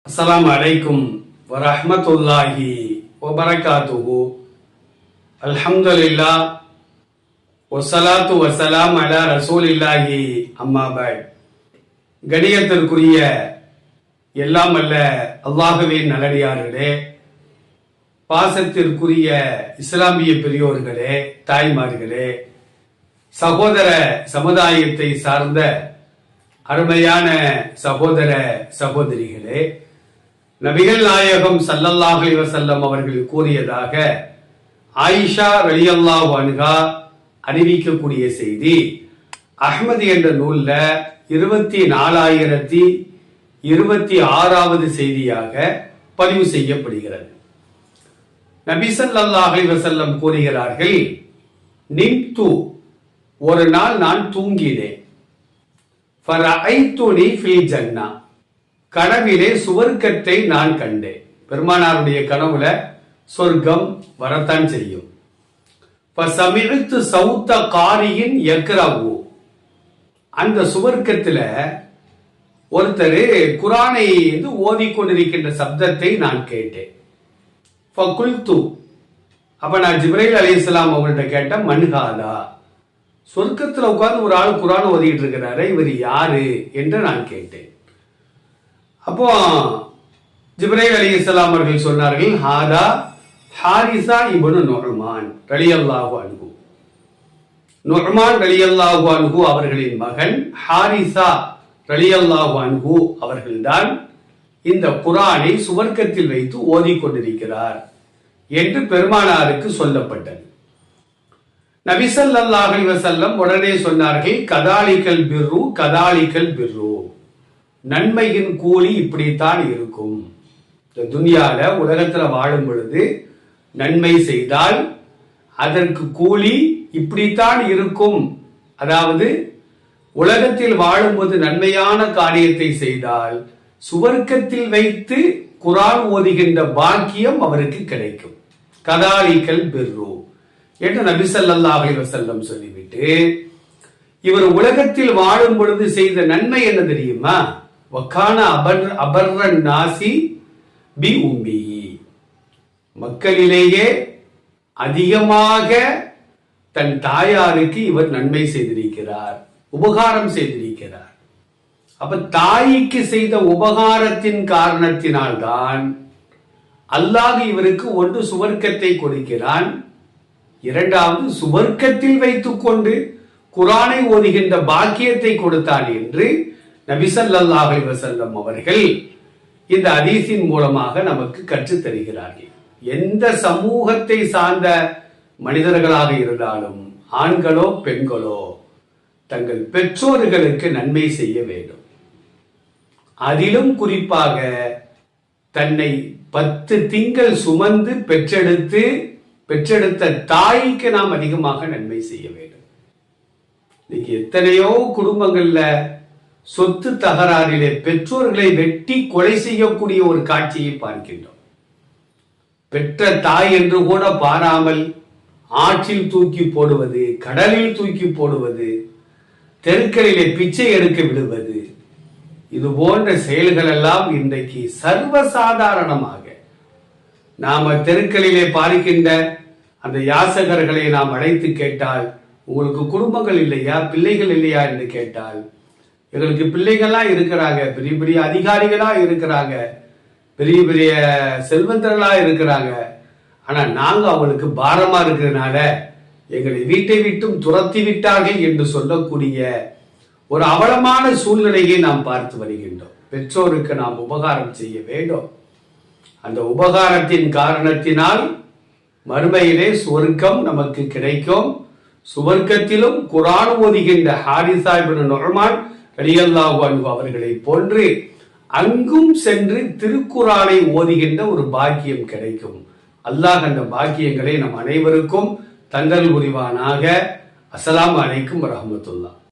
அஸ்ஸலாமு அலைக்கும் வரஹ்மத்துல்லாஹி வபரகாத்துஹு. அல்ஹம்துலில்லாஹ் வஸ்ஸலாத்து வஸ்ஸலாம் அலா ரசூலில்லாஹி அம்மா பஅத். கணியத்திற்குரிய எல்லாம் அல்ல அல்லாஹ்வின் நல்லடியார்களே, பாசத்திற்குரிய இஸ்லாமிய பெரியோர்களே, தாய்மார்களே, சகோதர சமுதாயத்தை சார்ந்த அருமையான சகோதர சகோதரிகளே, நபிகள் நாயகம் ஸல்லல்லாஹு அலைஹி வஸல்லம் அவர்கள் கூறியதாக ஆயிஷா ரலியல்லாஹு அன்ஹா அறிவிக்கக்கூடிய செய்தி அஹ்மது என்ற நூல்ல 24,026வது செய்தியாக பதிவு செய்யப்படுகிறது. நபி ஸல்லல்லாஹு அலைஹி வஸல்லம் கூறுகிறார்கள், நிம்து, ஒரு நாள் நான் தூங்கினேன். ஃபரஐதுனி ஃபில் ஜன்னா, கனவிலே சுவர்க்கத்தை நான் கண்டேன். பெருமானாருடைய கனவுல சொர்க்கம் வரத்தான் செய்யும். ஃபசமிஅத்து சௌத்த காரியின் யக்ரவு, அந்த சுவர்க்கத்துல ஒருத்தர் குர்ஆனை ஓதிக்கொண்டிருக்கின்ற சப்தத்தை நான் கேட்டேன். ஃபகுல்து, அப்ப நான் ஜிப்ரீல் அலைஹிஸ்ஸலாம் அவங்கள்ட்ட கேட்டேன், மன்ஹாதா, சொர்க்கத்துல உட்கார்ந்து ஒரு ஆள் குர்ஆன் ஓதிட்டு இருக்கிறாரு, இவர் யாரு என்று நான் கேட்டேன். அப்போ ஜிப்ரீல் அலைஹிஸ்ஸலாம் அவர்கள் சொன்னார்கள், ஹாதா ஹாரிஸா இப்னு நுஅமான் ரலியல்லாஹு அன்ஹு. நுஅமான் ரலியல்லாஹு அன்ஹு அவர்களின் மகன் ஹாரிஸா ரலியல்லாஹு அன்ஹு அவர்கள்தான் இந்த குர்ஆனை சுவர்க்கத்தில் வைத்து ஓதிக்கொண்டிருக்கிறார் என்று பெருமானாருக்கு சொல்லப்பட்டது. நபி ஸல்லல்லாஹு அலைஹி வஸல்லம் உடனே சொன்னார்கள், கதாலிகல் பிர்ரு கதாலிகல் பிர்ரு, நன்மையின் கூலி இப்படித்தான் இருக்கும். இந்த துன்யால உலகத்துல வாழும் பொழுது நன்மை செய்தால் அதற்கு கூலி இப்படித்தான் இருக்கும். அதாவது உலகத்தில் வாழும்போது நன்மையான காரியத்தை செய்தால் சுவர்க்கத்தில் வைத்து குர்ஆன் ஓதுகின்ற பாக்கியம் அவருக்கு கிடைக்கும். கதாலிகல் பிர்ரு என்று நபி ஸல்லல்லாஹு அலைஹி வஸல்லம் சொல்லிவிட்டு, இவர் உலகத்தில் வாழும் பொழுது செய்த நன்மை என்ன தெரியுமா? வக்கான அபர்ரன் நாசி பி உம்மி, மக்களிலேயே அதிகமாக தன் தாயாருக்கு இவர் நன்மை செய்திருக்கிறார், உபகாரம் செய்திருக்கிறார். அப்ப தாய்க்கு செய்த உபகாரத்தின் காரணத்தினால்தான் அல்லாஹ் இவருக்கு ஒன்று சுவர்க்கத்தை கொடுக்கிறான், இரண்டாவது சுவர்க்கத்தில் வைத்துக் கொண்டு குர்ஆனை ஓதுகின்ற பாக்கியத்தை கொடுத்தான் என்று நபி ஸல்லல்லாஹு அலைஹி வஸல்லம் அவர்கள் இந்த ஹதீஸின் மூலமாக நமக்கு கற்றுத் தருகிறார்கள். எந்த சமூகத்தை சார்ந்த மனிதர்களாக இருந்தாலும், ஆண்களோ பெண்களோ, தங்கள் பெற்றோர்களுக்கு நன்மை செய்ய வேண்டும். அதிலும் குறிப்பாக தன்னை 10 திங்கள் சுமந்து பெற்றெடுத்த தாய்க்கு நாம் அதிகமாக நன்மை செய்ய வேண்டும். இன்னைக்கு எத்தனையோ குடும்பங்கள்ல சொத்து தகராறிலே பெற்றோர்களை வெட்டி கொலை செய்யக்கூடிய ஒரு காட்சியை பார்க்கின்றோம். பெற்ற தாய் என்று கூட பாராமல் ஆற்றில் தூக்கி போடுவது, கடலில் தூக்கி போடுவது, தெருக்களிலே பிச்சை எடுக்க விடுவது, இது போன்ற செயல்கள் எல்லாம் இன்றைக்கு சர்வசாதாரணமாக நாம தெருக்களிலே பார்க்கின்ற அந்த யாசகர்களை நாம் அழைத்து கேட்டால், உங்களுக்கு குடும்பங்கள் இல்லையா, பிள்ளைகள் இல்லையா என்று கேட்டால், எங்களுக்கு பிள்ளைகள்லாம் இருக்கிறாங்க, பெரிய பெரிய அதிகாரிகளா இருக்கிறாங்க, பெரிய பெரிய செல்வந்தர்களா இருக்கிறாங்க, ஆனா நாங்க அவங்களுக்கு பாரமா இருக்கிறதுனால எங்களை வீட்டை விட்டும் துரத்தி விட்டார்கள் என்று சொல்லக்கூடிய ஒரு அவலமான சூழ்நிலையை நாம் பார்த்து வருகின்றோம். பெற்றோருக்கு நாம் உபகாரம் செய்ய வேண்டும். அந்த உபகாரத்தின் காரணத்தினால் மறுமையிலே சுவர்க்கம் நமக்கு கிடைக்கும். சுவர்க்கத்திலும் குர்ஆன் ஓதுகின்ற ஹாரிஸா இப்னு நுஅமான் ரலியல்லாஹு அன்ஹு அவர்களை போன்று அங்கும் சென்று திருக்குர்ஆனை ஓதுகின்ற ஒரு பாக்கியம் கிடைக்கும். அல்லாஹ் அந்த பாக்கியங்களை நம் அனைவருக்கும் தந்தல் புரிவானாக. அஸ்ஸலாமு அலைக்கும் வரஹ்மத்துல்லாஹ்.